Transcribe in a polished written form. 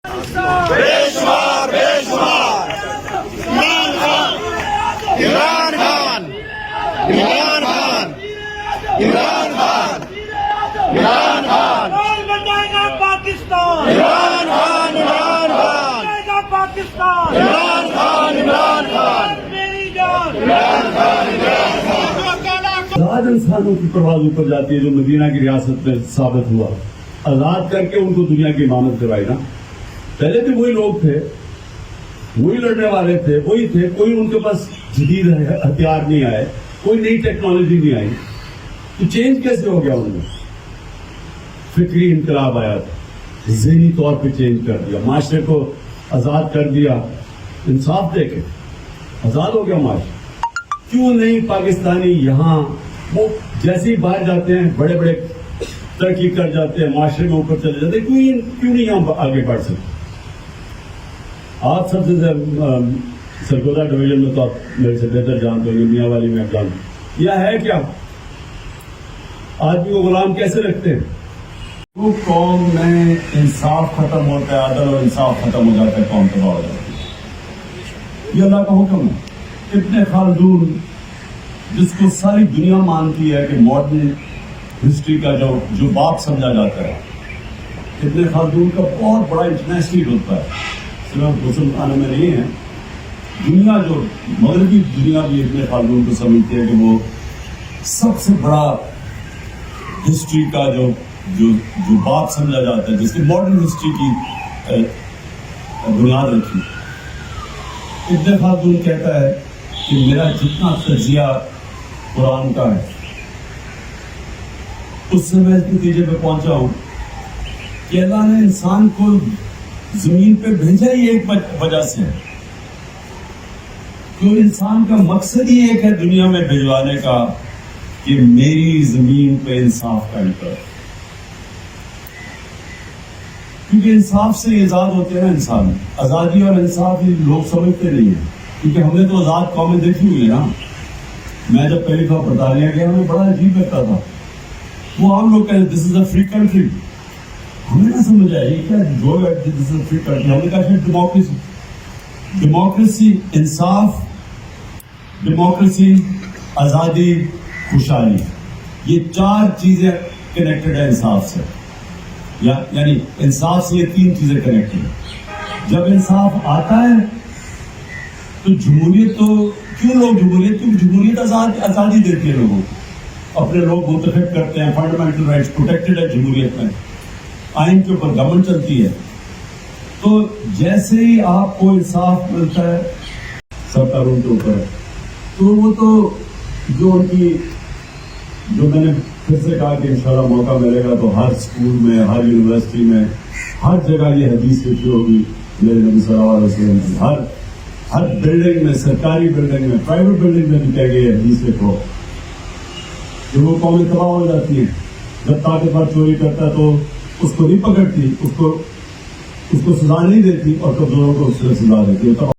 बेशुमार बेशुमार इमरान खान इमरान खान इमरान खान इमरान खान बचाएगा पाकिस्तान इमरान खान इमरान खान बचाएगा पाकिस्तान इमरान खान इमरान खान मेरी जान इमरान खान इमरान खान आजाद इंसानों की परवाज ऊपर जाती है, जो मदीना की रियासत में साबित हुआ। आजाद करके उनको दुनिया की इमामत करवाई ना। पहले भी वही लोग थे, वही लड़ने वाले थे, वही थे। कोई उनके पास जदीद हथियार नहीं आए, कोई नई टेक्नोलॉजी नहीं आई। तो चेंज कैसे हो गया उनमें? फिक्री इनकलाब आया था, ज़हनी तौर पे चेंज कर दिया, माशरे को आजाद कर दिया। इंसाफ देके आजाद हो गया माशरा। क्यों नहीं पाकिस्तानी यहाँ वो जैसे ही बाहर जाते हैं बड़े बड़े तरक्की कर जाते हैं, माशरे में ऊपर चले जाते हैं, क्यों नहीं यहाँ आगे बढ़ सकते? आप सबसे सरगोदा डिवीजन में तो आप मेरे से बेहतर जानते होंगे, मियाँ वाली में आप जानते। यह है क्या आदमी को गुलाम कैसे रखते हैं? वो कौम में इंसाफ खत्म होता है, अदल और इंसाफ खत्म हो जाता है, कौम तबाह हो जाती है। ये अल्लाह का हुक्म है। इब्न खालदून, जिसको सारी दुनिया मानती है कि मॉडर्न हिस्ट्री का जो बाप समझा जाता है, इब्न खालदून का बहुत बड़ा इंटरनेशनल होता है, सिर्फ मुसलमानों में नहीं है। दुनिया जो मगरबी दुनिया भी इब्न खालदून को समझती है कि वो सबसे बड़ा हिस्ट्री का जो बाप समझा जाता है, जिसकी मॉडर्न हिस्ट्री की बुनियाद रखी। इब्न खालदून कहता है कि मेरा जितना तजिया कुरान का है, उससे मैं इस नतीजे पे पहुंचा हूं कि अल्लाह ने इंसान को जमीन पे भेजा ही एक वजह से है। तो इंसान का मकसद ही एक है दुनिया में भिजवाने का कि मेरी जमीन पे इंसाफ कायम कर। क्योंकि इंसाफ से ही आजाद होते हैं ना इंसान। आजादी और इंसाफ ही लोग समझते नहीं है, क्योंकि हमने तो आजाद कौमें देखी हुई है ना। मैं जब पहली बार बरतानिया गया, हमें बड़ा अजीब लगता था। वो आम लोग कहते this is a free country. हमें ना समझ आया ये क्या जो this is a free country. हमने कहा डेमोक्रेसी, डेमोक्रेसी इंसाफ, डेमोक्रेसी आजादी, खुशहाली, ये चार चीजें कनेक्टेड है इंसाफ से। यानी इंसाफ से ये तीन चीजें कनेक्टेड है। जब इंसाफ आता है तो जमहूरियत, तो क्यों लोग जमहूरियत, क्योंकि जमहूरियत आजादी देती है लोगों को। अपने लोग मुतफिक करते हैं, फंडामेंटल राइट्स प्रोटेक्टेड है जमहूरियत में, आइन के ऊपर गवर्नमेंट चलती है। तो जैसे ही आपको इंसाफ मिलता है, सरकार उनके ऊपर है। तो वो तो जो उनकी, जो मैंने फिर से कहा कि इंशाल्लाह मौका मिलेगा तो हर स्कूल में, हर यूनिवर्सिटी में, हर जगह ये हदीस लिखी होगी मेरे नबी सल्लल्लाहु अलैहि वसल्लम की। हर बिल्डिंग में, सरकारी बिल्डिंग में, प्राइवेट बिल्डिंग में भी कह गए हदीस लिखो। जो वो कौमें तबाह हो जाती है। जब ताकतवर चोरी करता है तो उसको नहीं पकड़ती, उसको सजा नहीं देती, और कमजोरों को उससे सजा देती है।